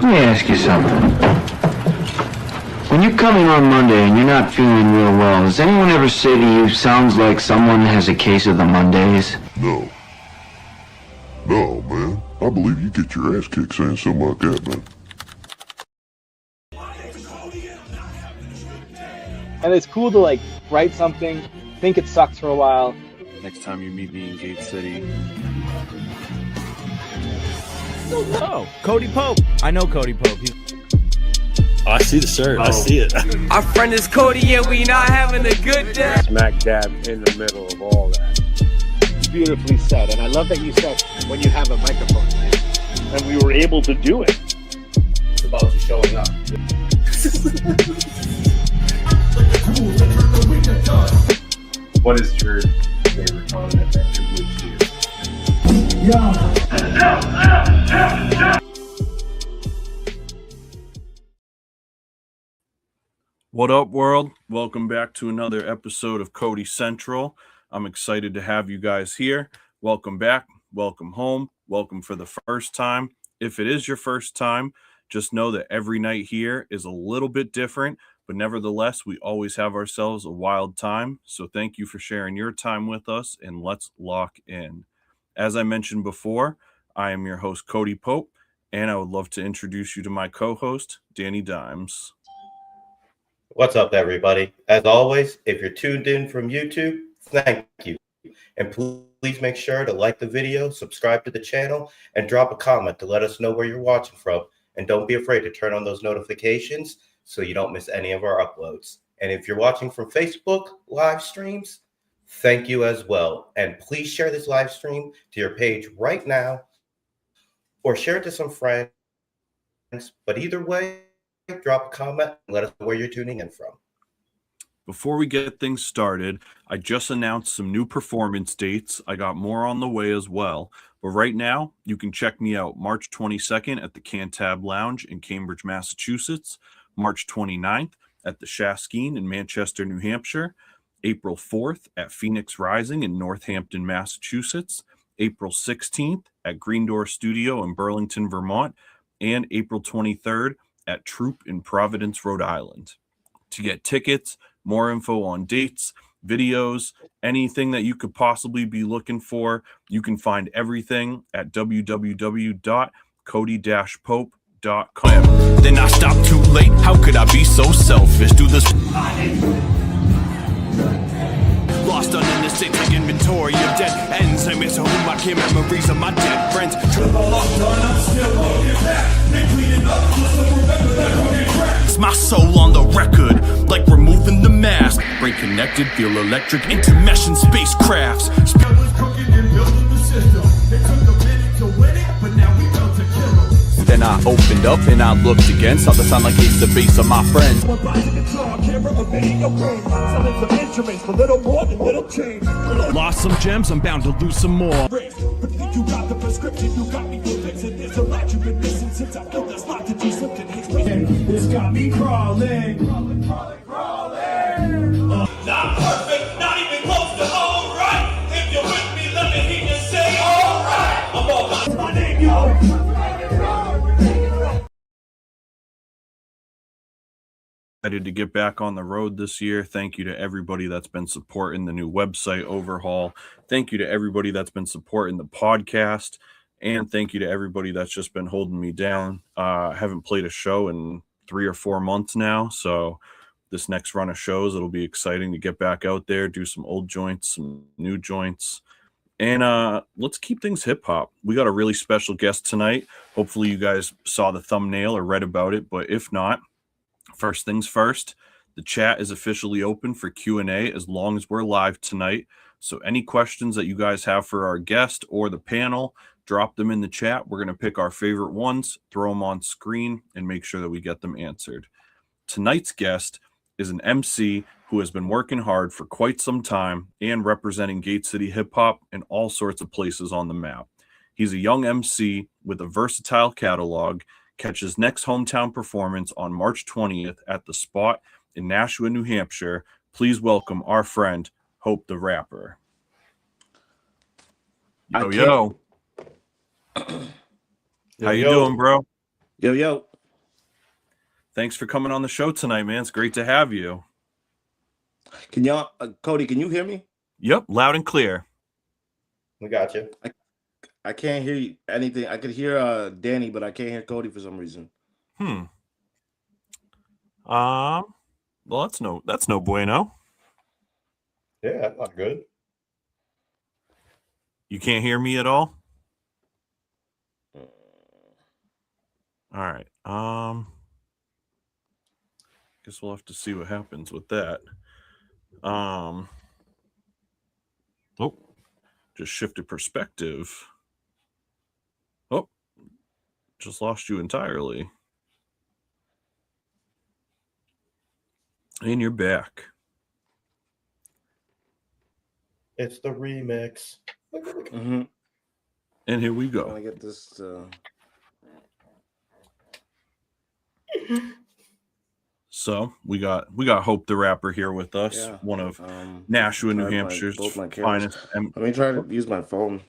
Let me ask you something. When you come in on Monday and you're not feeling real well, does anyone ever say to you, sounds like someone has a case of the Mondays? No. No, man. I believe you get your ass kicked saying something like that, man. And it's cool to like write something, think it sucks for a while. Next time you meet me in Gate City. Oh, Cody Pope. I know Cody Pope. I see the shirt. I see it. Our friend is Cody and we not having a good day. Smack dab in the middle of all that. Beautifully said, and I love that you said when you have a microphone, and we were able to do it. It's about you showing up. What is your favorite comment that contributes to you? What up, world? Welcome back to another episode of Cody Central. I'm excited to have you guys here. Welcome back. Welcome home. Welcome for the first time. If it is your first time, just know that every night here is a little bit different, but nevertheless, we always have ourselves a wild time. So thank you for sharing your time with us, and let's lock in. As I mentioned before, I am your host, Cody Pope, and I would love to introduce you to my co-host, Danny Dimes. What's up, everybody? As always, if you're tuned in from YouTube, thank you. And please make sure to like the video, subscribe to the channel, and drop a comment to let us know where you're watching from. And don't be afraid to turn on those notifications so you don't miss any of our uploads. And if you're watching from Facebook live streams, thank you as well. And please share this live stream to your page right now or share it to some friends. But either way, drop a comment and let us know where you're tuning in from. Before we get things started, I just announced some new performance dates. I got more on the way as well. But right now, you can check me out March 22nd at the Cantab Lounge in Cambridge, Massachusetts, March 29th at the Shaskeen in Manchester, New Hampshire, April 4th at Phoenix Rising in Northampton, Massachusetts, April 16th at Green Door Studio in Burlington, Vermont, and April 23rd at Troop in Providence, Rhode Island. To get tickets, more info on dates, videos, anything that you could possibly be looking for, you can find everything at www.cody-pope.com. Then I stopped too late. How could I be so selfish? Do this. Lost on in the state like inventory of dead ends. I miss whom I can't memories of my dead friends. It's my soul on the record, like removing the mask. Brain connected, feel electric, intermeshing spacecrafts. Then I opened up and I looked again, saw the sound like it's the base of my friend. Lost some gems, I'm bound to lose some more. You got the prescription, you got me fixing. There's a lot you've been missing since I built this lot that you slipped in. This got me crawling. Not perfect, not even close to alright. If you're with me, let me hear you say alright. I'm all about my name, yo. Excited to get back on the road this year. Thank you to everybody that's been supporting the new website overhaul. Thank you to everybody that's been supporting the podcast. And thank you to everybody that's just been holding me down. I haven't played a show in 3 or 4 months now. So this next run of shows, it'll be exciting to get back out there, do some old joints, some new joints. And let's keep things hip hop. We got a really special guest tonight. Hopefully you guys saw the thumbnail or read about it. But if not, first things first, the chat is officially open for Q&A as long as we're live tonight. So any questions that you guys have for our guest or the panel, drop them in the chat. We're going to pick our favorite ones, throw them on screen, and make sure that we get them answered. Tonight's guest is an MC who has been working hard for quite some time and representing Gate City Hip Hop in all sorts of places on the map. He's a young MC with a versatile catalog. Catch his next hometown performance on March 20th at The Spot in Nashua, New Hampshire. Please welcome our friend, Hope the Rapper. Yo. How you doing, bro? Yo. Thanks for coming on the show tonight, man. It's great to have you. Can y'all, Cody? Can you hear me? Yep, loud and clear. We got you. I can't hear you, anything. I could hear Danny, but I can't hear Cody for some reason. Well, that's no bueno. Yeah, that's not good. You can't hear me at all? All right. Guess we'll have to see what happens with that. Oh, just shifted perspective. Oh, just lost you entirely. And you're back. It's the remix. Mm-hmm. And here we I go. want to get this. So we got Hope the Rapper here with us, Yeah. one of Nashua, New Hampshire's finest. Let me try to use my phone.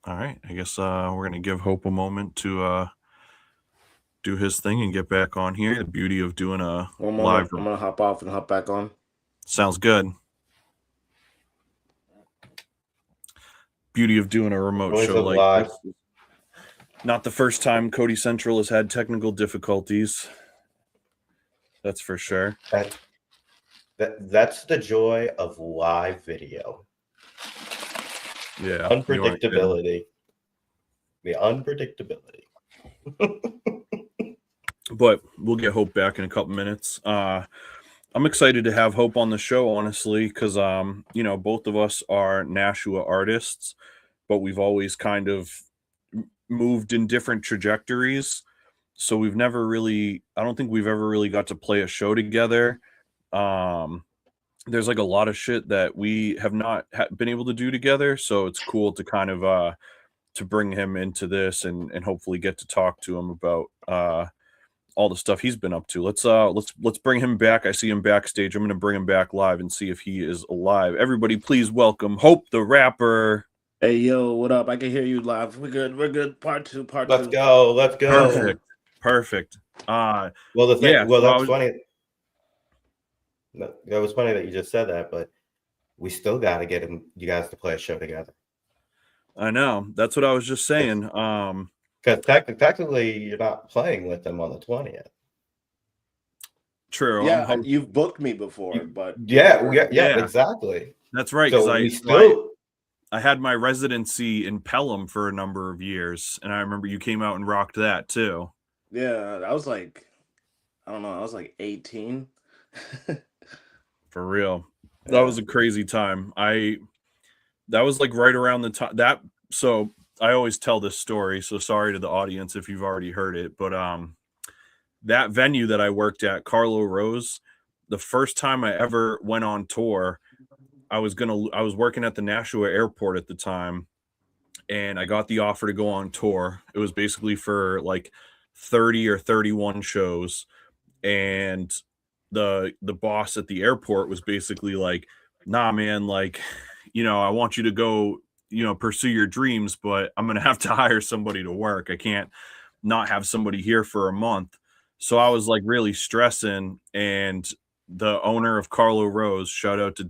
All right, I guess we're gonna give Hope a moment to do his thing and get back on here. The beauty of doing a live. I'm gonna hop off and hop back on. Sounds good. Beauty of doing a remote show like this. Not the first time Cody Central has had technical difficulties. That's for sure. That's the joy of live video. Yeah. Unpredictability. The unpredictability. But we'll get Hope back in a couple minutes. I'm excited to have Hope on the show, honestly, because both of us are Nashua artists, but we've always kind of moved in different trajectories. So I don't think we've ever really got to play a show together. There's like a lot of shit that we have not been able to do together. So it's cool to kind of to bring him into this and hopefully get to talk to him about all the stuff he's been up to. Let's bring him back. I see him backstage. I'm going to bring him back live and see if he is alive. Everybody, please welcome Hope the Rapper. Hey, yo, what up? I can hear you live. We're good. Part two. Let's go. Perfect. That's funny. That was funny that you just said that, but we still got to get you guys to play a show together. I know. That's what I was just saying. Because technically, you're not playing with them on the 20th. True. Yeah, you've booked me before, but yeah, exactly. That's right. Because I had my residency in Pelham for a number of years, and I remember you came out and rocked that too. Yeah, I was like, I don't know, I was like 18. For real, that was a crazy time. That was like right around the time that. So I always tell this story. So sorry to the audience if you've already heard it, but that venue that I worked at, Carlo Rose, the first time I ever went on tour, I was working at the Nashua airport at the time, and I got the offer to go on tour. It was basically for like 30 or 31 shows, and the boss at the airport was basically like, nah, man, like, I want you to go, pursue your dreams, but I'm going to have to hire somebody to work. I can't not have somebody here for a month. So I was like really stressing, and the owner of Carlo Rose, shout out to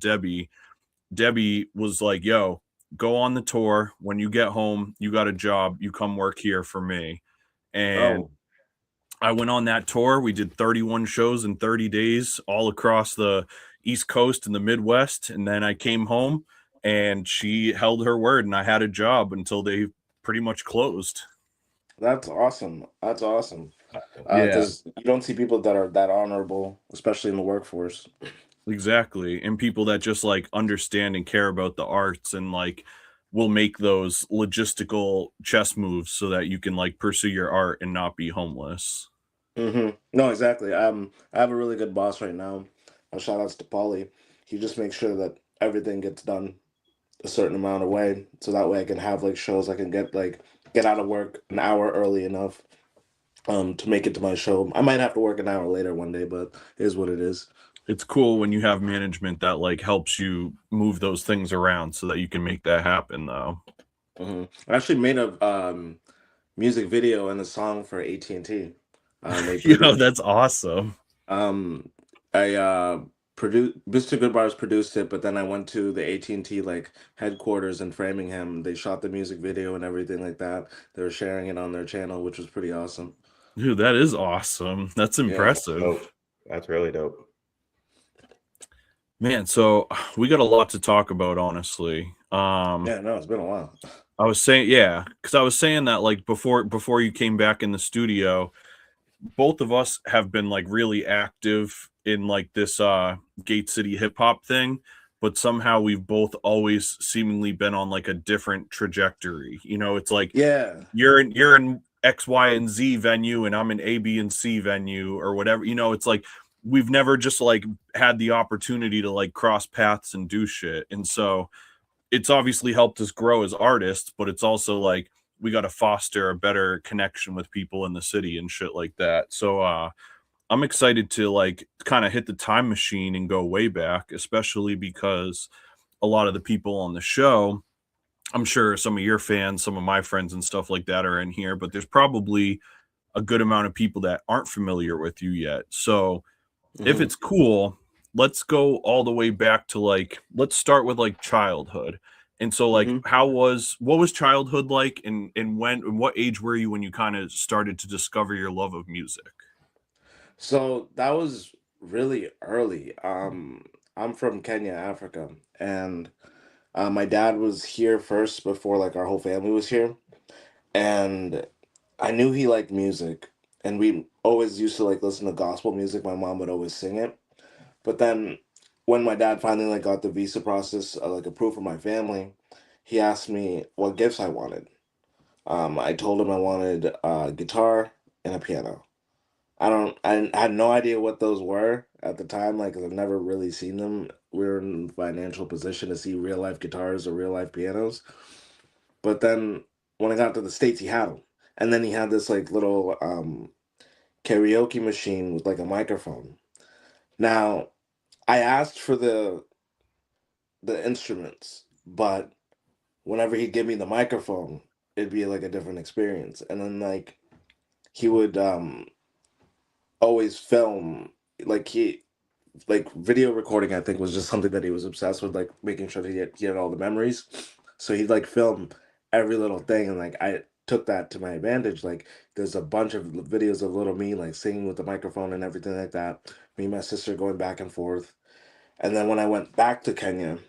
Debbie was like, yo, go on the tour. When you get home, you got a job, you come work here for me. And I went on that tour. We did 31 shows in 30 days all across the East Coast and the Midwest. And then I came home, and she held her word, and I had a job until they pretty much closed. That's awesome. Because you don't see people that are that honorable, especially in the workforce. Exactly. And people that just like understand and care about the arts, and like will make those logistical chess moves so that you can like pursue your art and not be homeless. Mm-hmm. No, exactly. I have a really good boss right now. Shout outs to Paulie. He just makes sure that everything gets done a certain amount of way, so that way I can have like shows. I can get out of work an hour early enough to make it to my show. I might have to work an hour later one day, but it is what it is. It's cool when you have management that like helps you move those things around so that you can make that happen, though. Mm-hmm. I actually made music video and a song for AT&T. They Yo, produced. that's awesome. I produced. Mr. Goodbars produced it, but then I went to the AT&T like headquarters in Framingham. They shot the music video and everything like that. They were sharing it on their channel, which was pretty awesome. Dude, that is awesome. That's Yeah. impressive. Dope. That's really dope. Man, so we got a lot to talk about, honestly. Yeah, no, it's been a while. I was saying, yeah, because I was saying that like before you came back in the studio, both of us have been like really active in like this Gate City hip hop thing, but somehow we've both always seemingly been on like a different trajectory. You know, it's like Yeah. you're in X, Y, and Z venue, and I'm in A, B, and C venue, or whatever. You know, it's like we've never just like had the opportunity to like cross paths and do shit. And so it's obviously helped us grow as artists, but it's also like we got to foster a better connection with people in the city and shit like that. So I'm excited to like kind of hit the time machine and go way back, especially because a lot of the people on the show, I'm sure some of your fans, some of my friends and stuff like that are in here, but there's probably a good amount of people that aren't familiar with you yet. So if it's cool, let's go all the way back to like, let's start with like childhood. And so like what was childhood like, and what age were you when you kind of started to discover your love of music? So that was really early. I'm from Kenya, Africa, and my dad was here first before like our whole family was here, and I knew he liked music, and we always used to like listen to gospel music. My mom would always sing it, but then when my dad finally like got the visa process like approved for my family, he asked me what gifts I wanted. I told him I wanted a guitar and a piano. I had no idea what those were at the time, like, 'cause I've never really seen them. We were in financial position to see real life guitars or real life pianos. But then when I got to the States, he had them. And then he had this like little karaoke machine with like a microphone. Now, I asked for the instruments, but whenever he'd give me the microphone, it'd be like a different experience. And then like he would always film, like video recording, I think, was just something that he was obsessed with, like making sure that he had all the memories. So he'd like film every little thing, and like I took that to my advantage. Like there's a bunch of videos of little me like singing with the microphone and everything like that. Me and my sister going back and forth. And then when I went back to Kenya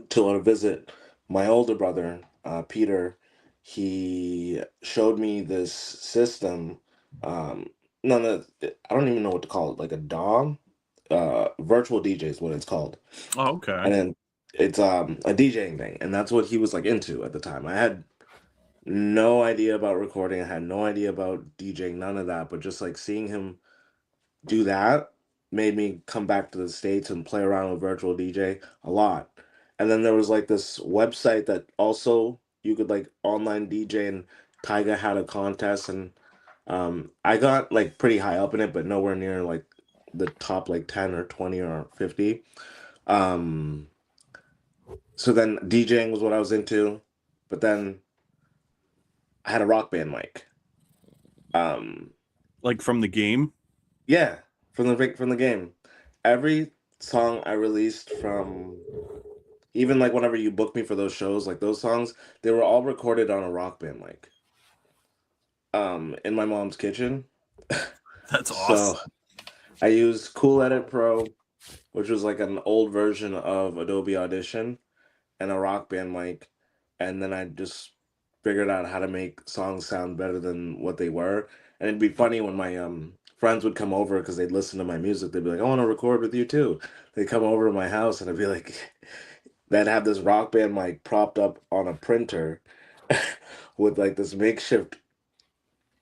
to visit my older brother, Peter, he showed me this system. No, I don't even know what to call it, like a DOM, virtual DJ is what it's called. Oh, okay. And then it's a DJing thing, and that's what he was like into at the time. I had no idea about recording. I had no idea about DJing, none of that. But just like seeing him do that made me come back to the States and play around with virtual DJ a lot. And then there was like this website that also you could like online DJ, and Tyga had a contest, and I got like pretty high up in it, but nowhere near like the top like 10 or 20 or 50. Um, so then DJing was what I was into, but then I had a rock band mic. Like from the game? Yeah, from the game. Every song I released from, even like whenever you book me for those shows, like those songs, they were all recorded on a rock band mic. In my mom's kitchen. That's So awesome. I used Cool Edit Pro, which was like an old version of Adobe Audition, and a rock band mic, and then I just figured out how to make songs sound better than what they were. And it'd be funny when my friends would come over because they'd listen to my music. They'd be like, "I want to record with you too." They'd come over to my house, and I'd be like, they'd have this rock band mic propped up on a printer with like this makeshift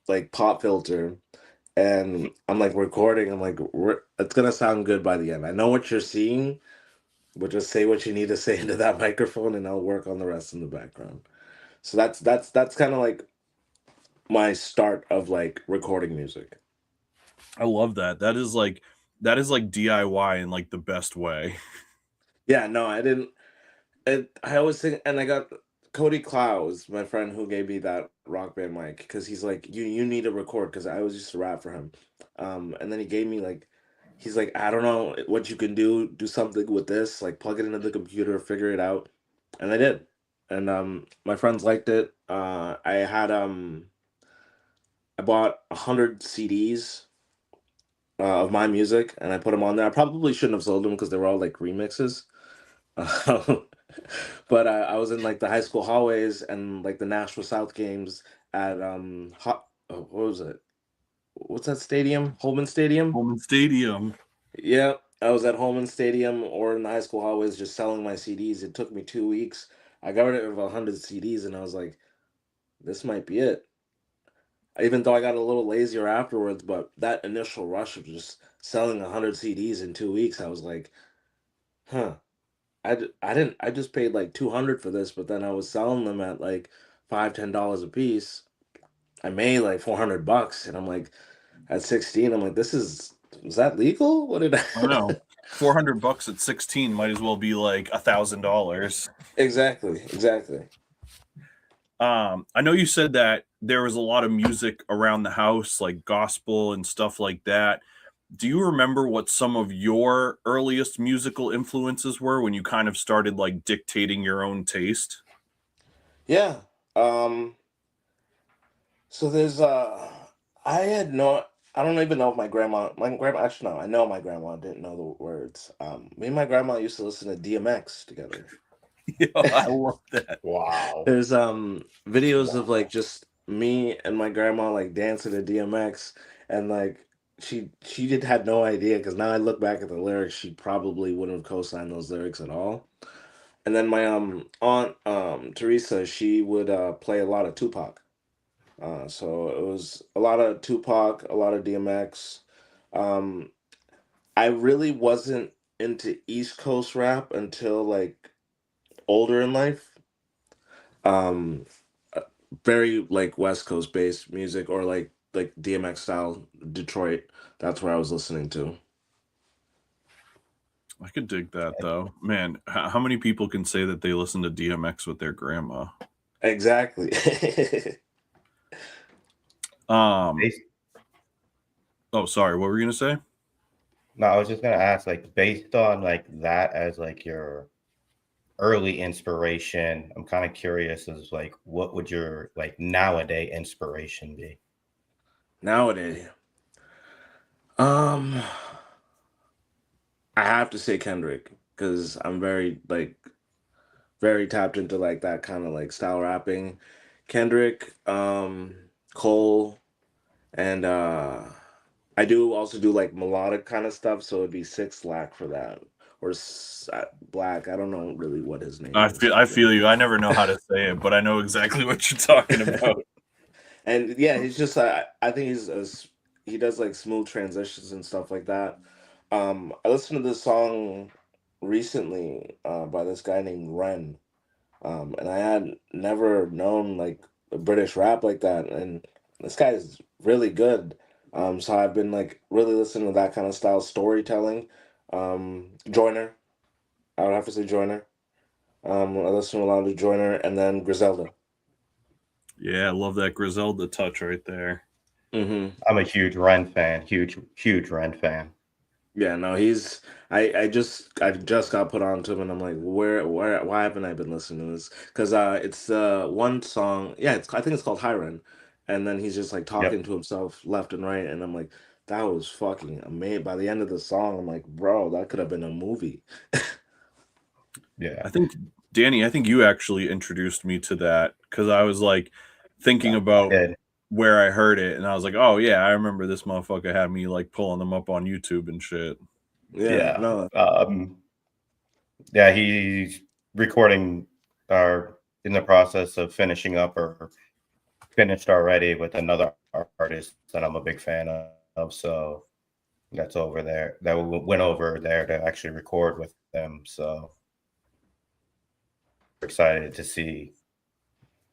like pop filter, and I'm like recording. I'm like, it's gonna sound good by the end. I know what you're seeing, but just say what you need to say into that microphone, and I'll work on the rest in the background. So that's kind of like my start of like recording music. I love that. That is like DIY in like the best way. Yeah, no, I didn't. I always think, and I got Cody Clow is my friend who gave me that Rock Band mic because he's like, you need to record because I always used to rap for him. And then he gave me like, he's like, I don't know what you can do something with this, like plug it into the computer, figure it out, and I did. And my friends liked it. I bought 100 CDs of my music and I put them on there. I probably shouldn't have sold them because they were all like remixes. Um, but I was in like the high school hallways and like the Nashua South games at what was it? What's that stadium? Holman Stadium. Holman Stadium. Yeah, I was at Holman Stadium or in the high school hallways just selling my CDs. It took me 2 weeks. I got rid of 100 CDs and I was like, this might be it. Even though I got a little lazier afterwards, but that initial rush of just selling 100 CDs in 2 weeks, I was like, huh. I just paid like 200 for this, but then I was selling them at like $5-10 a piece. I made like $400, and I'm like, at 16, I'm like, was that legal? What did I don't know. $400 at 16 might as well be like $1,000. Exactly. I know you said that there was a lot of music around the house, like gospel and stuff like that. Do you remember what some of your earliest musical influences were when you kind of started like dictating your own taste? Yeah. So I don't even know if my grandma actually no, I know my grandma didn't know the words. Me and my grandma used to listen to DMX together. Yeah, I love that. Wow. There's videos of like just me and my grandma like dancing to DMX, and like had no idea because now I look back at the lyrics, she probably wouldn't have co-signed those lyrics at all. And then my aunt Teresa, she would play a lot of Tupac. So it was a lot of Tupac, a lot of DMX. Um, I really wasn't into East Coast rap until like older in life. Um, Very like West Coast based music or like DMX style Detroit. That's where I was listening to. I could dig that though. Man, how many people can say that they listen to DMX with their grandma? Exactly. Oh, sorry. What were you gonna say? No, I was just gonna ask, like, based on like that as like your early inspiration, I'm kind of curious as like what would your like nowadays inspiration be? Nowadays, um, I have to say Kendrick because I'm very tapped into like that kind of like style rapping. Kendrick, Cole, and I do also do like melodic kind of stuff, so it'd be Six Lack for that or Black. I don't know really what his name is. I feel you. I never know how to say it, but I know exactly what you're talking about. And yeah, he's just I think he does like smooth transitions and stuff like that. I listened to this song recently by this guy named Ren. And I had never known like a British rap like that, and this guy is really good. So I've been like really listening to that kind of style storytelling. Joyner, I would have to say Joyner. I listen to a lot of Joyner, and then Griselda. Yeah, I love that Griselda touch right there. Mm-hmm. I'm a huge Ren fan. Huge Ren fan. Yeah, no, he's. I just got put on to him, and I'm like, why haven't I been listening to this? Because it's one song. Yeah, I think it's called Hiren, and then he's just like talking to himself left and right, and I'm like, that was fucking amazing. By the end of the song, I'm like, bro, that could have been a movie. Yeah, I think Danny, I think you actually introduced me to that because I was like thinking about where I heard it, and I was like, oh yeah, I remember this motherfucker had me like pulling them up on YouTube and shit. Yeah, no. Yeah, he's recording or in the process of finishing up or finished already with another artist that I'm a big fan of. So that's over there. That went over there to actually record with them. So excited to see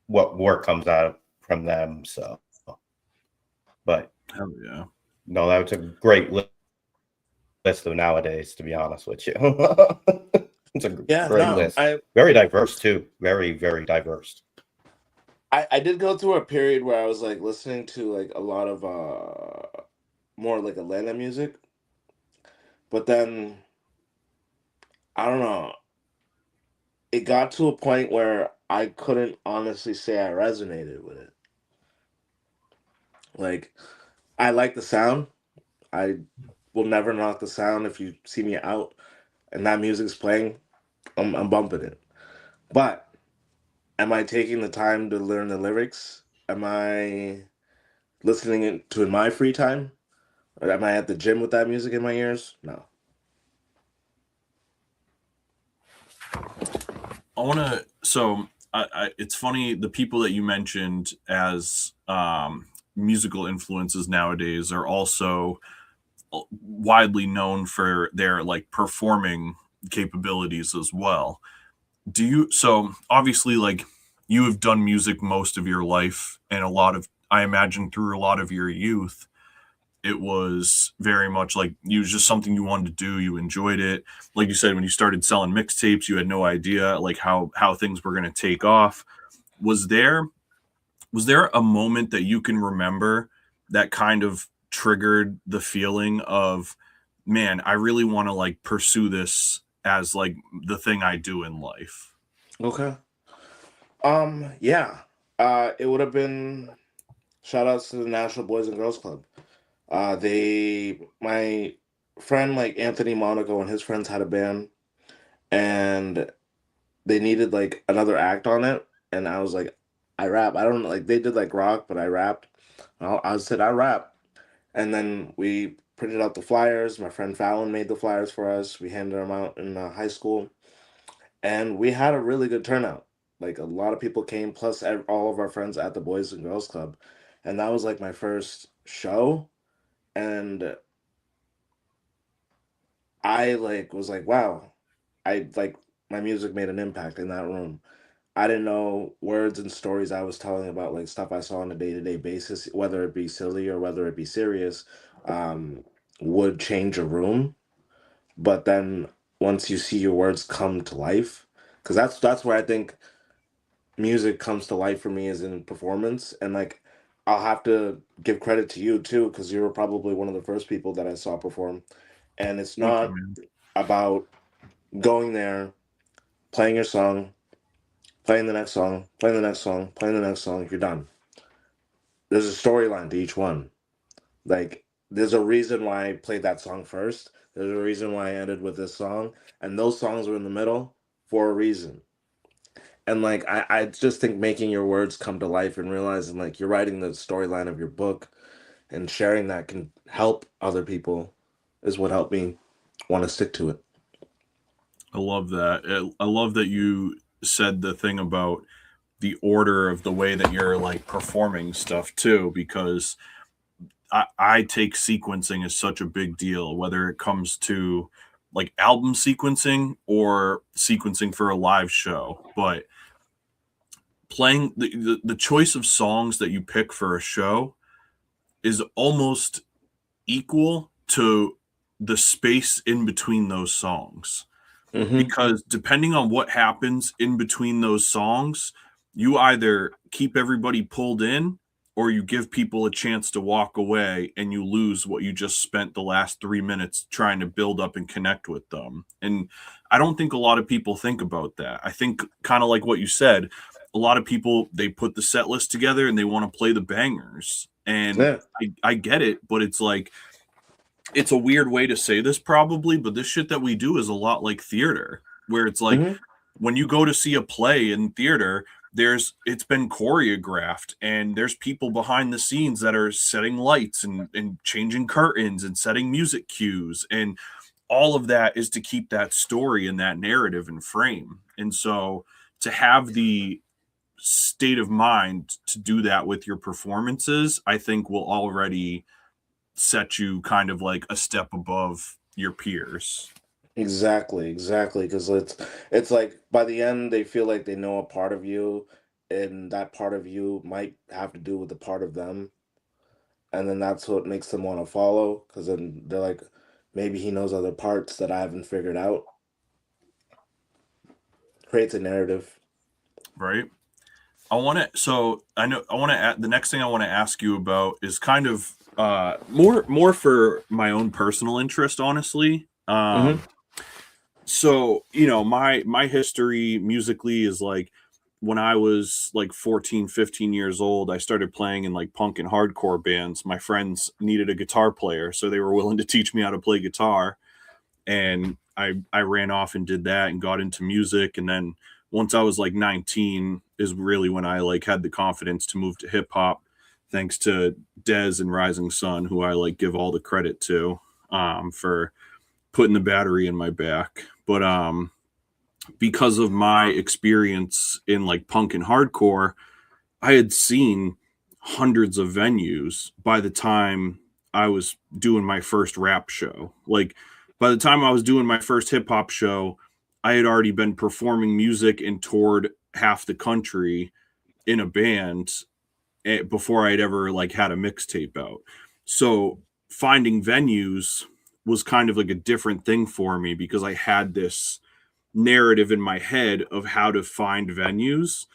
what work comes out from them. So, but hell yeah, no, that was a great list of nowadays, to be honest with you. It's a Yeah, great no, list. Very diverse too. Very, very diverse. I did go through a period where I was like listening to like a lot of more like Atlanta music, but then I don't know. It got to a point where I couldn't honestly say I resonated with it. Like, I like the sound. I will never knock the sound. If you see me out and that music's playing, I'm bumping it. But am I taking the time to learn the lyrics? Am I listening to in my free time? Or am I at the gym with that music in my ears? No. I want to. So it's funny, the people that you mentioned as musical influences nowadays are also widely known for their like performing capabilities as well. Do you? So obviously, like you have done music most of your life, and a lot of, I imagine, through a lot of your youth, it was very much like you was just something you wanted to do. You enjoyed it. Like you said, when you started selling mixtapes, you had no idea like how things were going to take off. Was there was there a moment that you can remember that kind of triggered the feeling of, man, I really want to like pursue this as like the thing I do in life? Okay. Yeah. It would have been shout outs to the National Boys and Girls Club. My friend like Anthony Monaco and his friends had a band, and they needed like another act on it, and I was like, I rap. I don't like they did like rock, but I rapped. I said I rap, and then we printed out the flyers. My friend Fallon made the flyers for us. We handed them out in high school, and we had a really good turnout. Like a lot of people came, plus all of our friends at the Boys and Girls Club, and that was like my first show, and I like was like, wow, I like my music made an impact in that room. I didn't know words and stories I was telling about like stuff I saw on a day-to-day basis, whether it be silly or whether it be serious, um, would change a room. But then once you see your words come to life, because that's where I think music comes to life for me is in performance. And like I'll have to give credit to you too, because you were probably one of the first people that I saw perform. And it's Thank you, not man. about going there, playing your song, playing the next song, playing the next song, playing the next song, you're done. There's a storyline to each one. Like, there's a reason why I played that song first. There's a reason why I ended with this song. And those songs were in the middle for a reason. And like I just think making your words come to life and realizing like you're writing the storyline of your book and sharing that can help other people is what helped me want to stick to it. I love that. I love that you said the thing about the order of the way that you're like performing stuff too, because I take sequencing as such a big deal, whether it comes to like album sequencing or sequencing for a live show. But playing the choice of songs that you pick for a show is almost equal to the space in between those songs, Mm-hmm. because depending on what happens in between those songs, you either keep everybody pulled in or you give people a chance to walk away and you lose what you just spent the last 3 minutes trying to build up and connect with them. And I don't think a lot of people think about that. I think kind of like what you said, a lot of people, they put the set list together and they want to play the bangers. And Yeah. I get it, but it's like, it's a weird way to say this probably, but this shit that we do is a lot like theater, where it's like Mm-hmm. when you go to see a play in theater, it's been choreographed and there's people behind the scenes that are setting lights and changing curtains and setting music cues. And all of that is to keep that story and that narrative in frame. And so to have the state of mind to do that with your performances, I think will already set you kind of like a step above your peers. Exactly, exactly. Because it's like by the end they feel like they know a part of you, and that part of you might have to do with the part of them, and then that's what makes them want to follow. Because then they're like, maybe he knows other parts that I haven't figured out. creates a narrative. Right. I want to add, the next thing I want to ask you about is kind of more for my own personal interest, honestly. So, my history musically is like when I was like 14, 15 years old, I started playing in like punk and hardcore bands. My friends needed a guitar player, so they were willing to teach me how to play guitar. And I ran off and did that and got into music. And then once I was like 19 is really when I like had the confidence to move to hip hop, thanks to Dez and Rising Sun, who I like give all the credit to for putting the battery in my back. But because of my experience in like punk and hardcore, I had seen hundreds of venues by the time I was doing my first rap show. Like by the time I was doing my first hip hop show, I had already been performing music and toured half the country in a band before I'd ever like had a mixtape out. So finding venues was kind of like a different thing for me because I had this narrative in my head of how to find venues.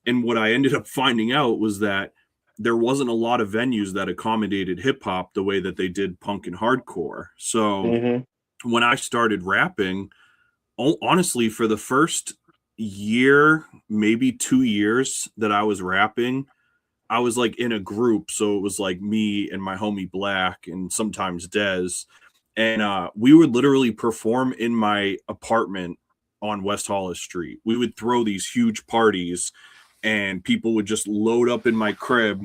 And what I ended up finding out was that there wasn't a lot of venues that accommodated hip hop the way that they did punk and hardcore. So when I started rapping, honestly, for the first year, maybe 2 years that I was rapping, I was like in a group. So it was like me and my homie Black and sometimes Dez. And we would literally perform in my apartment on West Hollis Street. We would throw these huge parties and people would just load up in my crib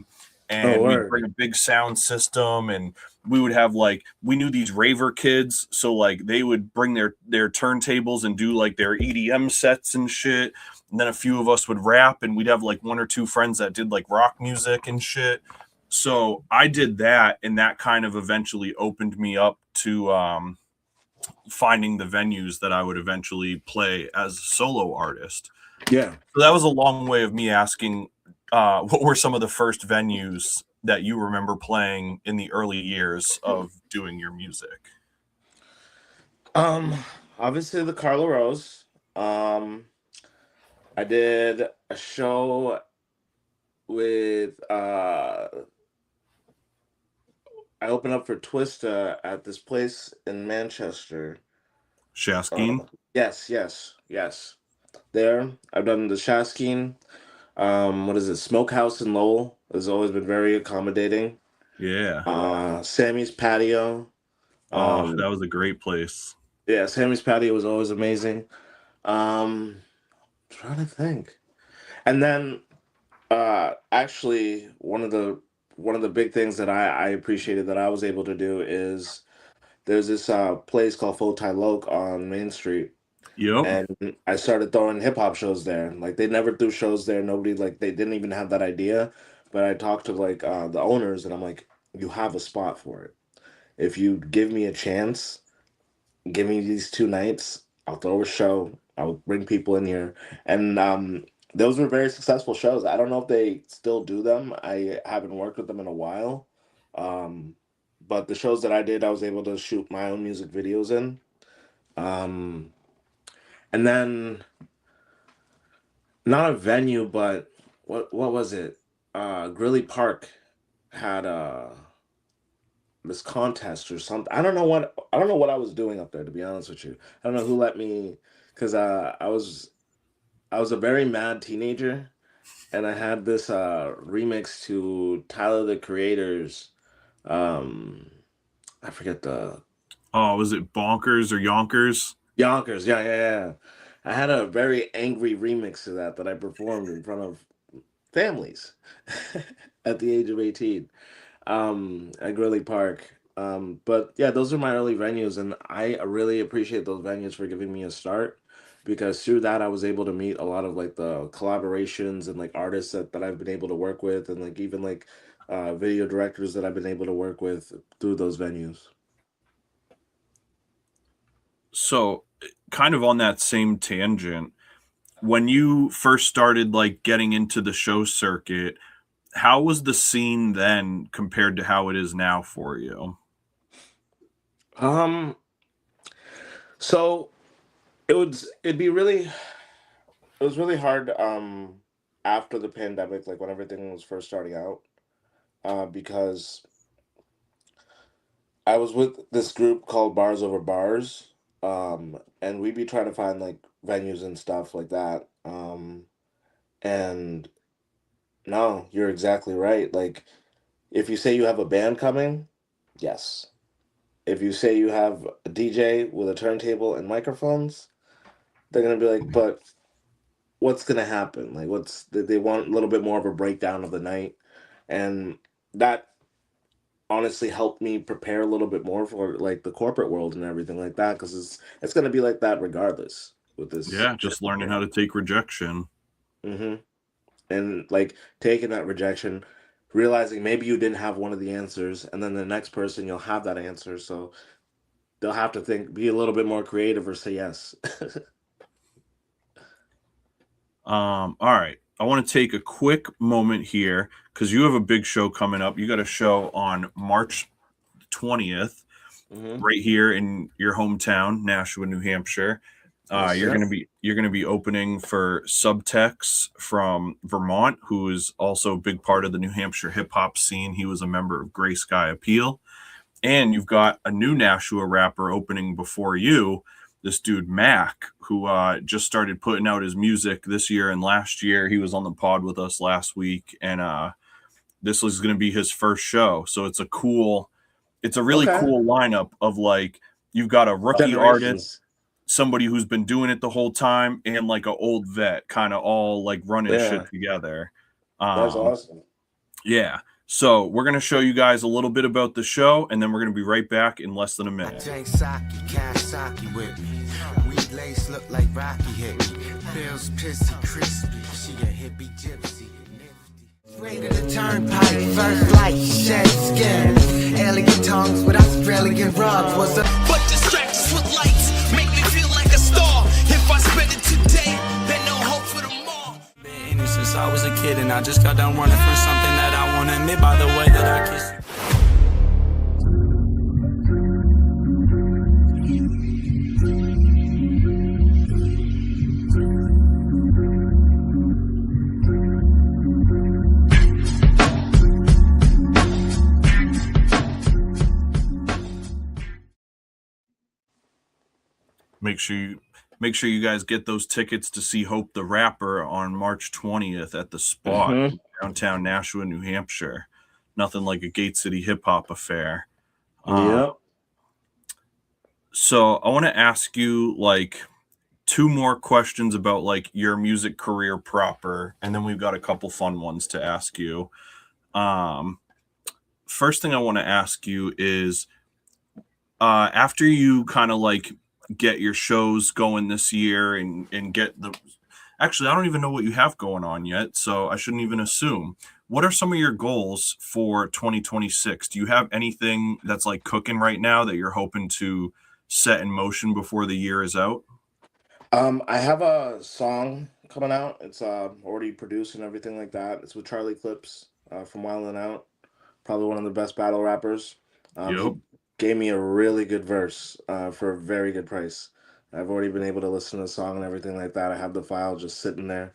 and we'd bring a big sound system and we would have like, we knew these raver kids. So like they would bring their turntables and do like their EDM sets and shit. And then a few of us would rap and we'd have like one or two friends that did like rock music and shit. So I did that and that kind of eventually opened me up to finding the venues that I would eventually play as a solo artist. Yeah. So that was a long way of me asking, what were some of the first venues that you remember playing in the early years of doing your music? Obviously the Carla Rose. I did a show with I opened up for Twista at this place in Manchester. Shaskeen? Yes. There. I've done the Shaskeen. What is it? Smokehouse in Lowell has always been very accommodating. Yeah. Sammy's Patio. That was a great place. Yeah, Sammy's Patio was always amazing. Trying to think. And then actually one of the big things that I appreciated that I was able to do is there's this place called Fotai Loke on Main Street. Yep. And I started throwing hip hop shows there. Like they never threw shows there. Nobody like they didn't even have that idea. But I talked to like the owners and I'm like, you have a spot for it. If you give me a chance, give me these 2 nights, I'll throw a show. I'll bring people in here. And those were very successful shows. I don't know if they still do them. I haven't worked with them in a while. But the shows that I did, I was able to shoot my own music videos in. And then not a venue, but what was it? Grilly Park had this contest or something. I don't know what I was doing up there, to be honest with you. I don't know who let me, because I was a very mad teenager, and I had this remix to Tyler the Creator's. I forget the. Oh, was it Bonkers or Yonkers? Yonkers, yeah. I had a very angry remix to that I performed in front of families at the age of 18 at Grilly Park. But yeah, those are my early venues, and I really appreciate those venues for giving me a start, because through that I was able to meet a lot of like the collaborations and like artists that I've been able to work with, and like even like video directors that I've been able to work with through those venues. So kind of on that same tangent, when you first started like getting into the show circuit, how was the scene then compared to how it is now for you? So it'd be really It was really hard after the pandemic, like when everything was first starting out, because I was with this group called Bars Over Bars, and we'd be trying to find like venues and stuff like that. And no, you're exactly right. Like if you say you have a band coming, yes. If you say you have a DJ with a turntable and microphones, they're gonna be like, but what's gonna happen? Like, they want a little bit more of a breakdown of the night, and that honestly helped me prepare a little bit more for like the corporate world and everything like that, because it's gonna be like that regardless with this. Yeah, just learning how to take rejection. Mm-hmm. And like taking that rejection, realizing maybe you didn't have one of the answers, and then the next person you'll have that answer, so they'll have to be a little bit more creative or say yes. All right. I want to take a quick moment here because you have a big show coming up. You got a show on March 20th, Mm-hmm. right here in your hometown, Nashua, New Hampshire. Yes, You're sir. gonna be opening for Subtex from Vermont, who is also a big part of the New Hampshire hip hop scene. He was a member of Gray Sky Appeal. And you've got a new Nashua rapper opening before you, this dude Mack, who just started putting out his music this year and last year. He was on the pod with us last week, and this was going to be his first show. So it's a really Okay. cool lineup of like you've got a rookie artist, Generations. somebody who's been doing it the whole time, and like an old vet, kind of all like running shit Yeah, together. that's Um, awesome. yeah. So we're going to show you guys a little bit about the show, and then we're going to be right back in less than a I minute. drink sake, cash sake with me. Weed lace look like Rocky hit me. Bills pissy crispy. She a hippie gypsy. Straight to the turnpike, first light, shed skin. Alien tongues with Australian rubs. What's up? But distractions with lights make me feel like a star. If I spend it today, then no hope for tomorrow. Been in it since I was a kid, and I just got done running from something that I wanna admit by the way that I kiss you. Make sure you guys get those tickets to see Hope the Rapper on March 20th at the Spot Mm-hmm. in downtown Nashua, New Hampshire. Nothing like a Gate City hip hop affair. Yep. So I want to ask you like two more questions about like your music career proper, and then we've got a couple fun ones to ask you. First thing I want to ask you is after you kind of like get your shows going this year and get the actually I don't even know what you have going on yet, so I shouldn't even assume. What are some of your goals for 2026? Do you have anything that's like cooking right now that you're hoping to set in motion before the year is out? I have a song coming out. It's already produced and everything like that. It's with Charlie Clips from Wild 'N Out, probably one of the best battle rappers. Yep. He gave me a really good verse for a very good price. I've already been able to listen to the song and everything like that. I have the file just sitting there.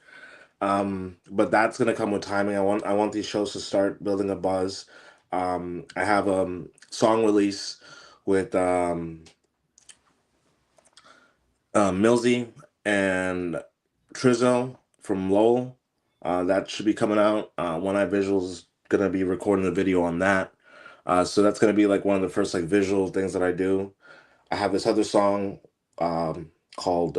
But that's gonna come with timing. I want these shows to start building a buzz. I have a song release with Millsy and Trizzo from Lowell. That should be coming out. One Eye Visuals is gonna be recording the video on that. So that's gonna be like one of the first like visual things that I do. I have this other song called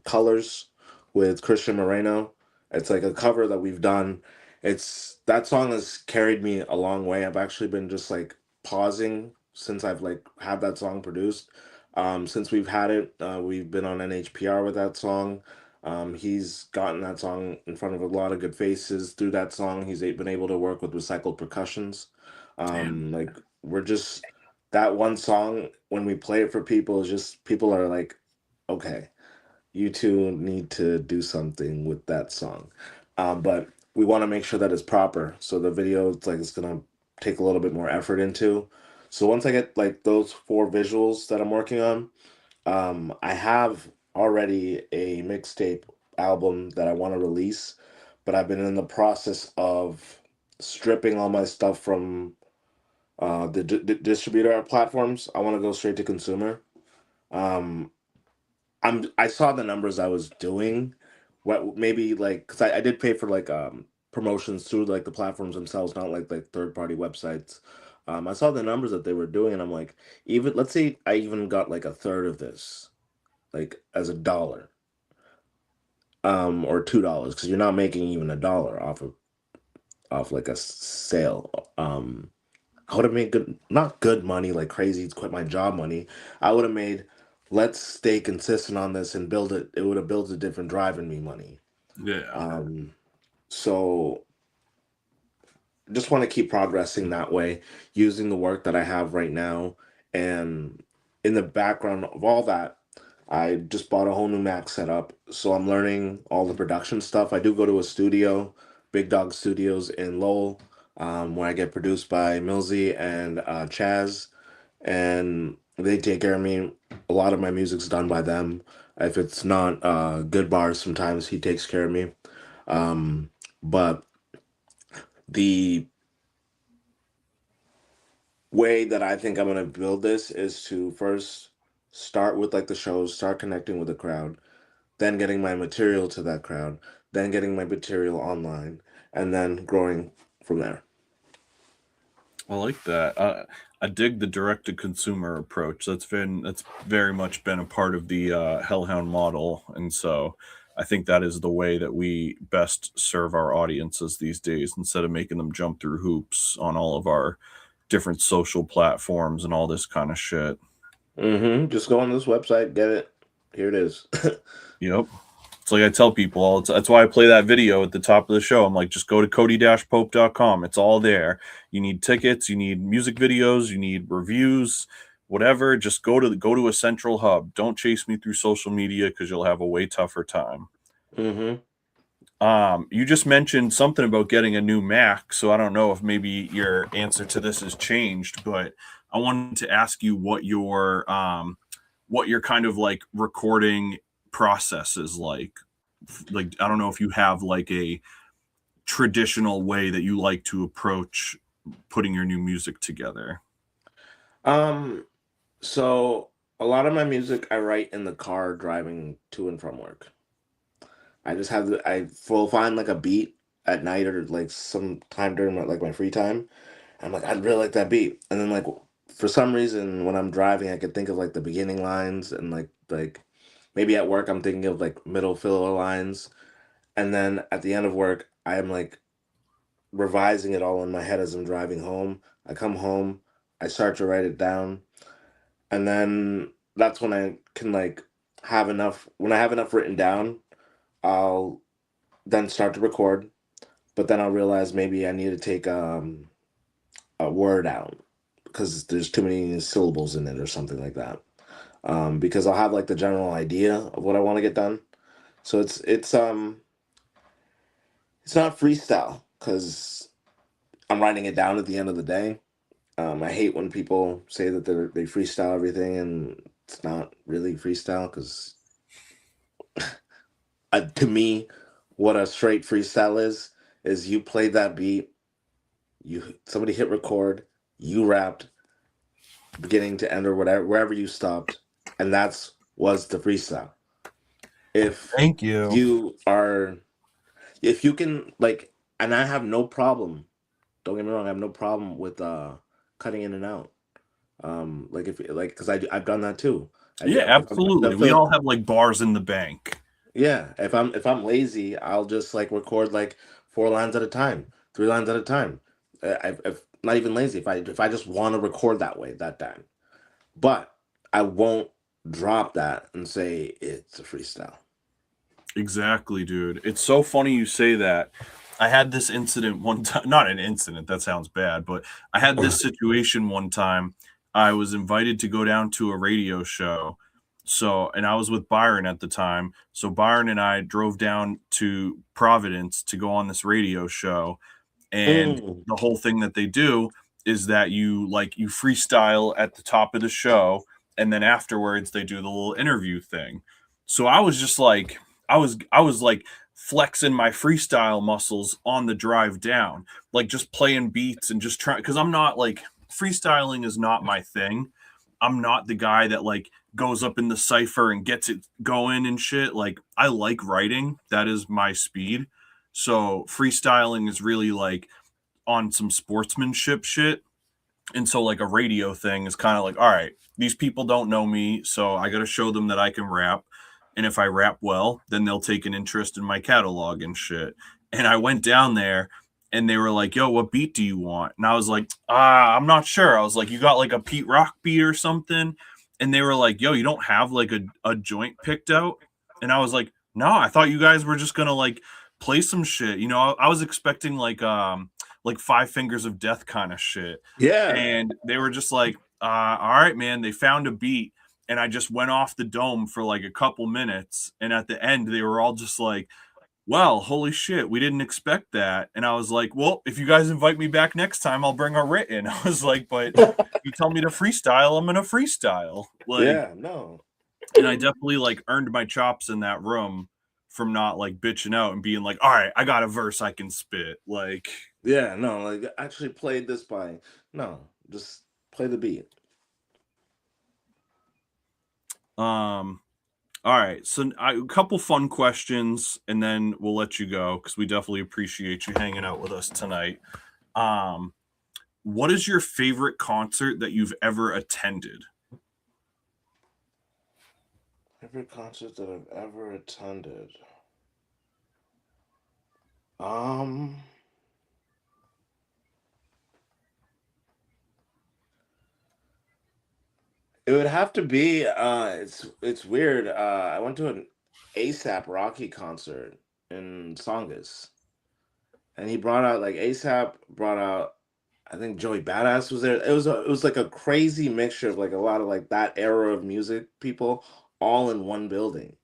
Colors with Christian Moreno. It's like a cover that we've done. It's that song has carried me a long way. I've actually been just like pausing since I've like had that song produced. Since we've had it, we've been on NHPR with that song. He's gotten that song in front of a lot of good faces through that song. He's been able to work with recycled percussions. Like we're just that one song when we play it for people is just people are like, okay, you two need to do something with that song. But we want to make sure that it's proper. So the video it's like it's gonna take a little bit more effort into. So once I get like those four visuals that I'm working on, I have already a mixtape album that I want to release, but I've been in the process of stripping all my stuff from the distributor platforms. I want to go straight to consumer. Um, I saw the numbers I was doing. What maybe like because I did pay for like promotions through like the platforms themselves, not like third party websites. I saw the numbers that they were doing, and I'm like, even let's say I even got like a third of this, like as a dollar, or $2, because you're not making even a dollar off like a sale. I would have made good, not good money like crazy. It's quit my job money. I would have made, let's stay consistent on this and build it. It would have built a different drive in me money. Yeah. So just want to keep progressing that way, using the work that I have right now. And in the background of all that, I just bought a whole new Mac setup. So I'm learning all the production stuff. I do go to a studio, Big Dog Studios in Lowell, where I get produced by Millsy and Chaz. And they take care of me. A lot of my music's done by them. If it's not good bars, sometimes he takes care of me. But the way that I think I'm gonna build this is to first start with like the shows, start connecting with the crowd, then getting my material to that crowd, then getting my material online, and then growing from there. I like that. I dig the direct to consumer approach. That's very much been a part of the Hellhound model, and so I think that is the way that we best serve our audiences these days. Instead of making them jump through hoops on all of our different social platforms and all this kind of shit. Just go on this website, get it. Here it is. Yep. It's like I tell people all. That's why I play that video at the top of the show. I'm like, just go to cody-pope.com. It's all there. You need tickets, you need music videos, you need reviews, whatever. Just go to a central hub. Don't chase me through social media because you'll have a way tougher time. You just mentioned something about getting a new Mac, so I don't know if maybe your answer to this has changed, but I wanted to ask you what your kind of like recording process is like. Like, I don't know if you have like a traditional way that you like to approach putting your new music together. So a lot of my music I write in the car driving to and from work. I just have I will find like a beat at night or like some time during my free time. I'm like, I'd really like that beat. And then like for some reason when I'm driving I could think of like the beginning lines and like maybe at work I'm thinking of like middle filler lines. And then at the end of work I am like revising it all in my head as I'm driving home. I come home, I start to write it down, and then that's when I can like have enough. When I have enough written down, I'll then start to record. But then I'll realize maybe I need to take a word out because there's too many syllables in it or something like that. Because I'll have like the general idea of what I want to get done. So it's not freestyle because I'm writing it down at the end of the day. I hate when people say that they freestyle everything and it's not really freestyle because to me, what a straight freestyle is you played that beat, somebody hit record, you rapped beginning to end or whatever wherever you stopped, and was the freestyle. Thank you. If you can like, and I have no problem. Don't get me wrong, I have no problem with cutting in and out. Like if like because I've done that too. Absolutely. We all have like bars in the bank. Yeah, if I'm lazy, I'll just like record like 4 lines at a time, 3 lines at a time. If not even lazy, if I just want to record that way that time, but I won't drop that and say it's a freestyle. Exactly, dude. It's so funny you say that. I had this incident one time, not an incident, that sounds bad, but I had this situation one time. I was invited to go down to a radio show. So, and I was with Byron at the time. So Byron and I drove down to Providence to go on this radio show. And the whole thing that they do is that you freestyle at the top of the show. And then afterwards they do the little interview thing. So I was just like, I was like flexing my freestyle muscles on the drive down, like just playing beats and just trying, because I'm not like, freestyling is not my thing. I'm not the guy that like goes up in the cipher and gets it going and shit. Like I like writing. That is my speed. So freestyling is really like on some sportsmanship shit. And so like a radio thing is kind of like, all right, these people don't know me, so I got to show them that I can rap. And if I rap well, then they'll take an interest in my catalog and shit. And I went down there and they were like, yo, what beat do you want? And I was like, I'm not sure. I was like, you got like a Pete Rock beat or something? And they were like, yo, you don't have like a joint picked out? And I was like, no, I thought you guys were just gonna like play some shit. You know, I was expecting like Five Fingers of Death kind of shit. Yeah. And they were just like, all right, man, they found a beat. And I just went off the dome for like a couple minutes. And at the end, they were all just like, well, holy shit, we didn't expect that. And I was like, well, if you guys invite me back next time, I'll bring a written. I was like, but you tell me to freestyle, I'm gonna freestyle. Like, Yeah, no. and I definitely like earned my chops in that room from not like bitching out and being like, all right, I got a verse I can spit. Like, Yeah, no, like actually played this by no, just play the beat. All right, so a couple fun questions, and then we'll let you go because we definitely appreciate you hanging out with us tonight. What is your favorite concert that you've ever attended? Favorite concert that I've ever attended. It would have to be it's weird. I went to an ASAP Rocky concert in Songus. And he brought out like ASAP brought out, I think Joey Badass was there. It was like a crazy mixture of like a lot of like that era of music people all in one building.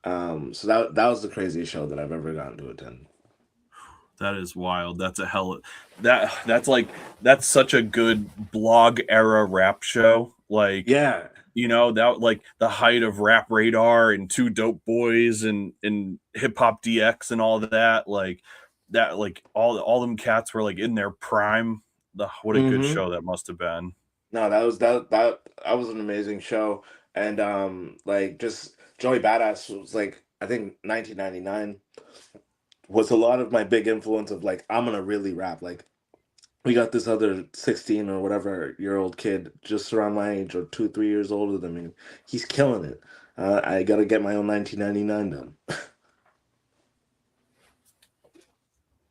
So that was the craziest show that I've ever gotten to attend. That is wild. That's a hell of, that's such a good blog era rap show. Like, Yeah. you know, that like the height of Rap Radar and Two Dope Boys and Hip Hop DX and all that. Like that, like all them cats were like in their prime. What a good show that must have been. No, that was an amazing show. And like just Joey Badass was like, I think 1999 was a lot of my big influence of like, I'm gonna really rap. Like we got this other 16 or whatever year old kid just around my age or 2-3 years older than me. He's killing it. I gotta get my own 1999 done.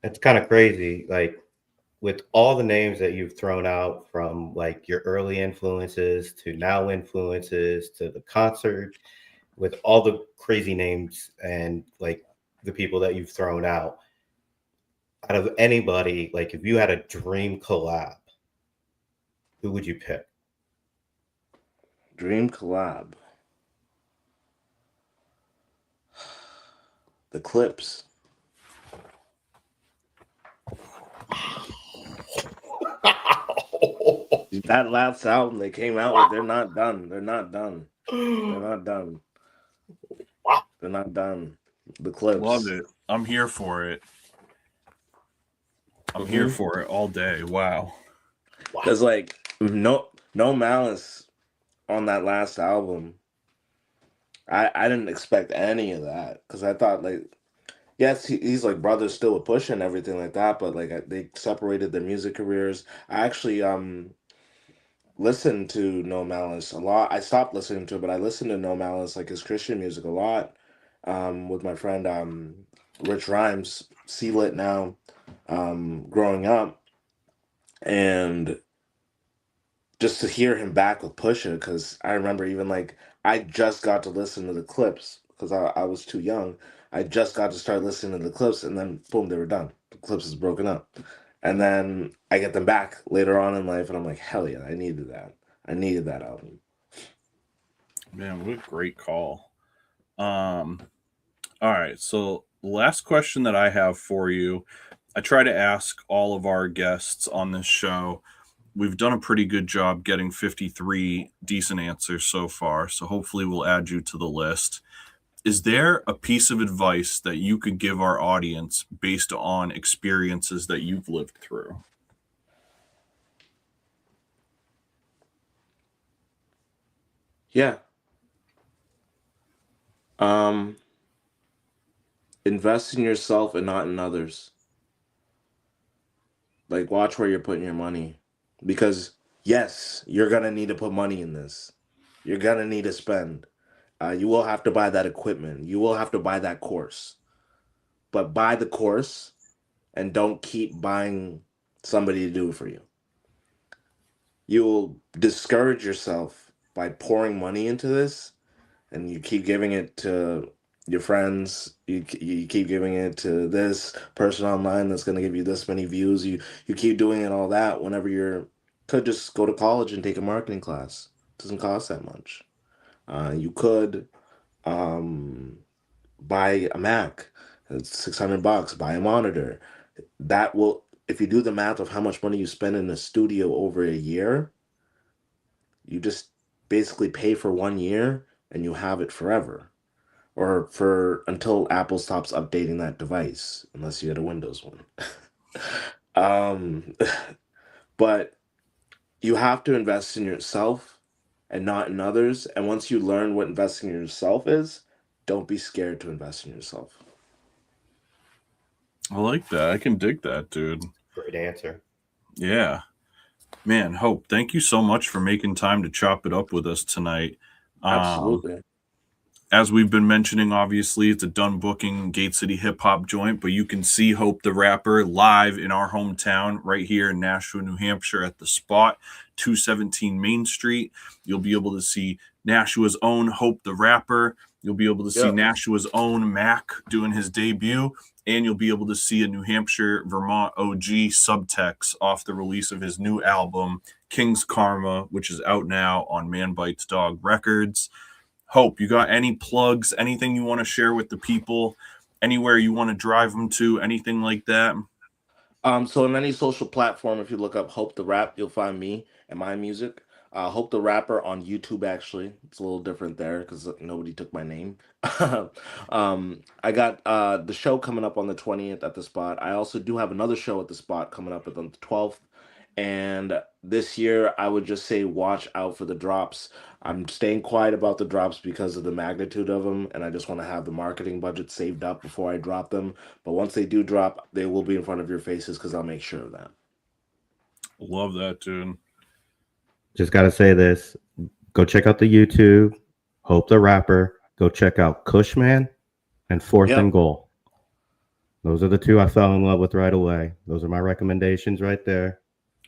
It's kind of crazy. Like with all the names that you've thrown out, from like your early influences to now influences to the concert, with all the crazy names and like the people that you've thrown out of anybody, like if you had a dream collab, who would you pick? Dream collab. The Clips. That last album they came out with, they're not done. They're not done. They're not done. They're not done. The Clips. Love it. I'm here for it. I'm here for it all day. Wow. Because like no malice on that last album. I didn't expect any of that because I thought like, yes, he's like brothers still with Push and everything like that, but like they separated their music careers. I actually listened to No Malice a lot. I stopped listening to it, but I listened to No Malice, like his Christian music, a lot. With my friend Rich Rhymes, C-Lit now, growing up, and just to hear him back with Pusha, because I remember even like I just got to listen to the Clips because I was too young. I just got to start listening to the Clips, and then boom, they were done. The Clips is broken up. And then I get them back later on in life, and I'm like, hell yeah, I needed that. I needed that album. Man, what a great call. All right, so the last question that I have for you, I try to ask all of our guests on this show. We've done a pretty good job getting 53 decent answers so far, so hopefully we'll add you to the list. is there a piece of advice that you could give our audience based on experiences that you've lived through? Yeah. Invest in yourself and not in others. Like, watch where you're putting your money. Because, yes, you're going to need to put money in this. You're going to need to spend. You will have to buy that equipment. You will have to buy that course. But buy the course and don't keep buying somebody to do it for you. You will discourage yourself by pouring money into this, and you keep giving it to your friends. You keep giving it to this person online that's going to give you this many views. You keep doing it all that whenever you're could just go to college and take a marketing class. It doesn't cost that much. You could buy a Mac. It's $600. Buy a monitor. That will, if you do the math of how much money you spend in a studio over a year, you just basically pay for 1 year and you have it forever, or for until Apple stops updating that device, unless you had a Windows one. um, but you have to invest in yourself and not in others. And once you learn what investing in yourself is, don't be scared to invest in yourself. I like that. I can dig that, dude. Great answer. Yeah. Man, Hope, thank you so much for making time to chop it up with us tonight. Absolutely. As we've been mentioning, obviously, it's a done booking Gate City Hip Hop joint, but you can see Hope the Rapper live in our hometown right here in Nashua, New Hampshire at the Spot, 217 Main Street. You'll be able to see Nashua's own Hope the Rapper. You'll be able to see Nashua's own Mack doing his debut, and you'll be able to see a New Hampshire, Vermont OG Subtex off the release of his new album, King's Karma, which is out now on Man Bites Dog Records. Hope, you got any plugs, anything you want to share with the people, anywhere you want to drive them to, anything like that? So on any social platform, if you look up Hope the Rap, you'll find me and my music. Hope the Rapper on YouTube, actually. It's a little different there because nobody took my name. I got the show coming up on the 20th at the Spot. I also do have another show at the Spot coming up on the 12th. And this year, I would just say watch out for the drops. I'm staying quiet about the drops because of the magnitude of them, and I just want to have the marketing budget saved up before I drop them. But once they do drop, they will be in front of your faces because I'll make sure of that. Love that, dude. Just got to say this. Go check out the YouTube, Hope the Rapper. Go check out Cushman and Fourth and Goal. Those are the two I fell in love with right away. Those are my recommendations right there.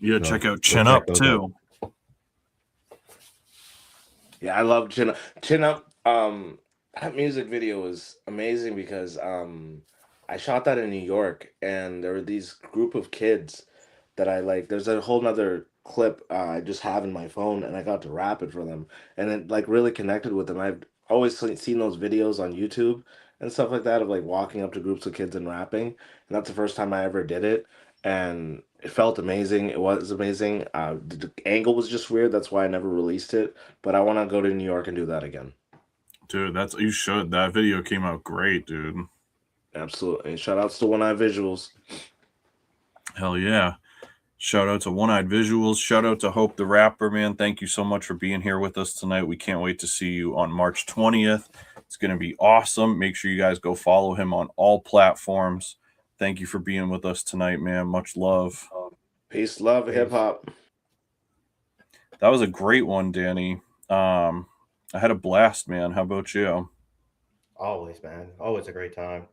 Yeah, so check out Chin Up, too. Yeah, I love Chin Up. Chin Up, that music video was amazing because I shot that in New York, and there were these group of kids that I like. There's a whole nother clip I just have in my phone, and I got to rap it for them, and it like really connected with them. I've always seen those videos on YouTube and stuff like that of like walking up to groups of kids and rapping, and that's the first time I ever did it, and it felt amazing. It was amazing. The angle was just weird. That's why I never released it, but I want to go to New York and do that again. Dude, you should. That video came out great, dude. Absolutely. Shout outs to One Eye Visuals. Hell yeah. Shout out to One Eyed Visuals. Shout out to Hope the Rapper, man. Thank you so much for being here with us tonight. We can't wait to see you on March 20th. It's going to be awesome. Make sure you guys go follow him on all platforms. Thank you for being with us tonight, man. Much love. Peace, love, hip hop. That was a great one, Danny. I had a blast, man. How about you? Always, man. Always a great time.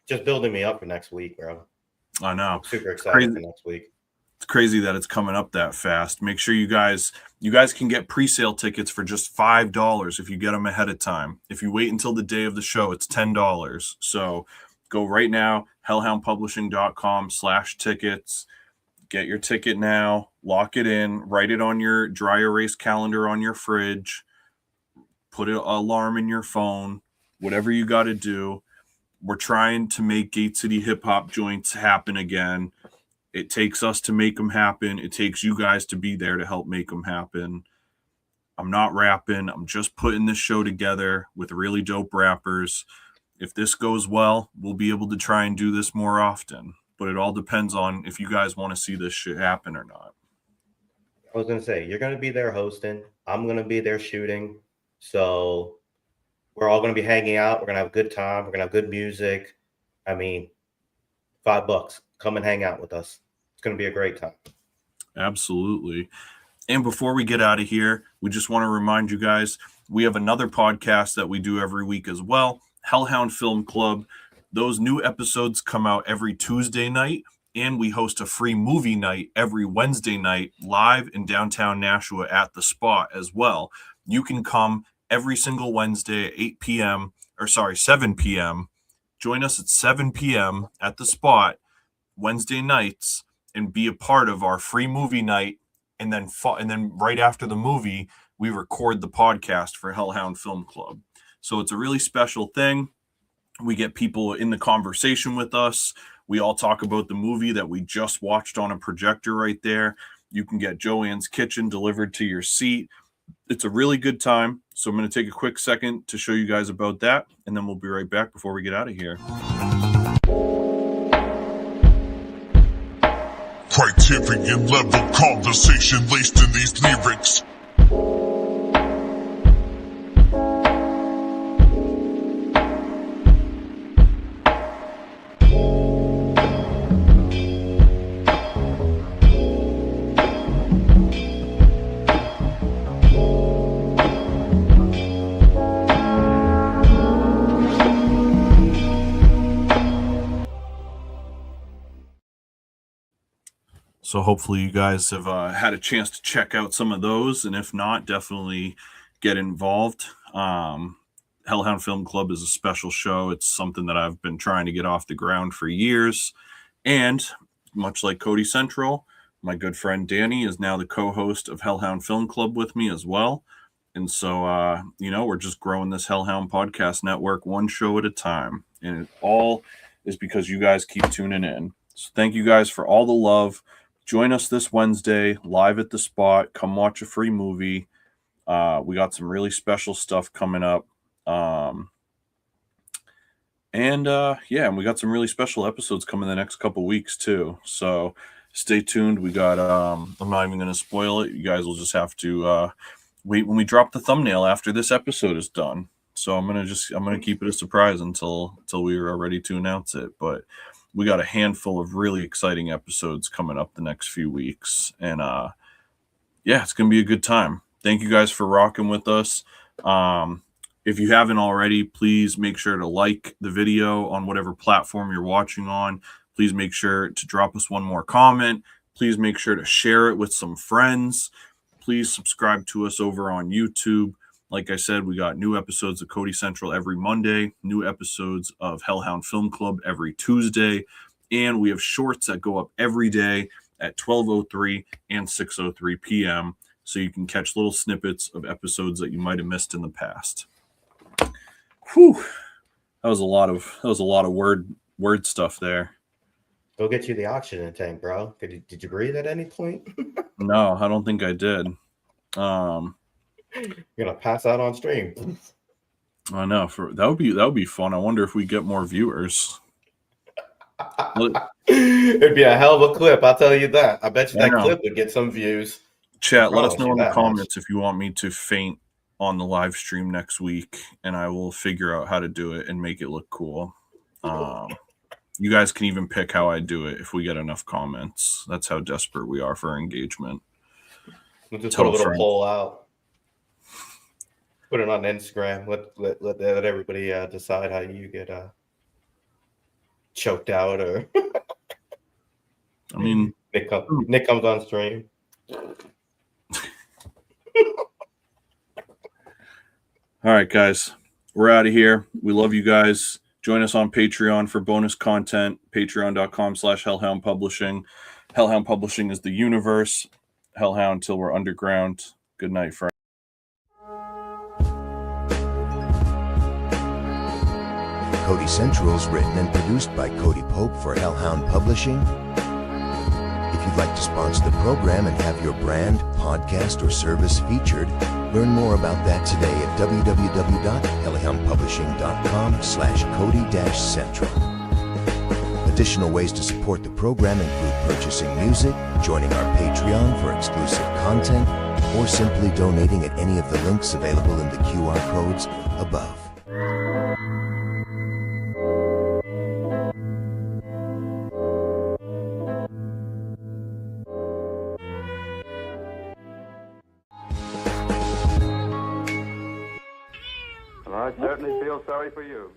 Just building me up for next week, bro. I know. I'm super excited for next week. It's crazy that it's coming up that fast. Make sure you guys can get pre-sale tickets for just $5 if you get them ahead of time. If you wait until the day of the show, it's $10. So go right now, hellhoundpublishing.com/tickets. Get your ticket now, lock it in, write it on your dry erase calendar on your fridge, put an alarm in your phone, whatever you got to do. We're trying to make Gate City Hip Hop joints happen again. It takes us to make them happen. It takes you guys to be there to help make them happen. I'm not rapping. I'm just putting this show together with really dope rappers. If this goes well, we'll be able to try and do this more often. But it all depends on if you guys want to see this shit happen or not. I was going to say, you're going to be there hosting. I'm going to be there shooting. So we're all going to be hanging out. We're going to have a good time. We're going to have good music. I mean, $5. Come and hang out with us. It's going to be a great time. Absolutely. And before we get out of here, we just want to remind you guys, we have another podcast that we do every week as well, Hellhound Film Club. Those new episodes come out every Tuesday night, and we host a free movie night every Wednesday night live in downtown Nashua at the Spot as well. You can come every single Wednesday at 7 p.m. Join us at 7 p.m. at the Spot Wednesday nights and be a part of our free movie night. And then right after the movie, we record the podcast for Hellhound Film Club. So it's a really special thing. We get people in the conversation with us. We all talk about the movie that we just watched on a projector right there. You can get Joanne's Kitchen delivered to your seat. It's a really good time. So I'm going to take a quick second to show you guys about that, and then we'll be right back before we get out of here. Criterion level conversation laced in these lyrics. So hopefully you guys have had a chance to check out some of those. And if not, definitely get involved. Hellhound Film Club is a special show. It's something that I've been trying to get off the ground for years. And much like Cody Central, my good friend Danny is now the co-host of Hellhound Film Club with me as well. And so, we're just growing this Hellhound podcast network one show at a time. And it all is because you guys keep tuning in. So thank you guys for all the love. Join us this Wednesday live at the Spot. Come watch a free movie. We got some really special stuff coming up. And we got some really special episodes coming the next couple weeks too. So stay tuned. We got, I'm not even going to spoil it. You guys will just have to wait when we drop the thumbnail after this episode is done. So I'm going to keep it a surprise until we are ready to announce it. But we got a handful of really exciting episodes coming up the next few weeks. And it's going to be a good time. Thank you guys for rocking with us. If you haven't already, please make sure to like the video on whatever platform you're watching on. Please make sure to drop us one more comment. Please make sure to share it with some friends. Please subscribe to us over on YouTube. Like I said, we got new episodes of Cody Central every Monday, new episodes of Hellhound Film Club every Tuesday, and we have shorts that go up every day at 12:03 and 6:03 p.m. so you can catch little snippets of episodes that you might have missed in the past. Whew. That was a lot of word stuff there. Go get you the oxygen tank, bro. Did you breathe at any point? No, I don't think I did. You're gonna pass out on stream. I know. That would be fun. I wonder if we get more viewers. It'd be a hell of a clip, I'll tell you that. I bet you that clip would get some views. Chat, let us know in the comments if you want me to faint on the live stream next week, and I will figure out how to do it and make it look cool. You guys can even pick how I do it if we get enough comments. That's how desperate we are for engagement. We'll just put a little poll out. Put it on Instagram. Let everybody decide how you get choked out, or I mean, Nick comes on stream. All right, guys, we're out of here. We love you guys. Join us on Patreon for bonus content. Patreon.com/Hellhound Publishing. Hellhound Publishing is the universe. Hellhound till we're underground. Good night, friends. Cody Central is written and produced by Cody Pope for Hellhound Publishing. If If you'd like to sponsor the program and have your brand, podcast, or service featured, learn more about that today at www.heliumpublishing.com/Cody-Central. Additional ways to support the program include purchasing music, joining our Patreon for exclusive content, or simply donating at any of the links available in the QR codes above. I certainly feel sorry for you.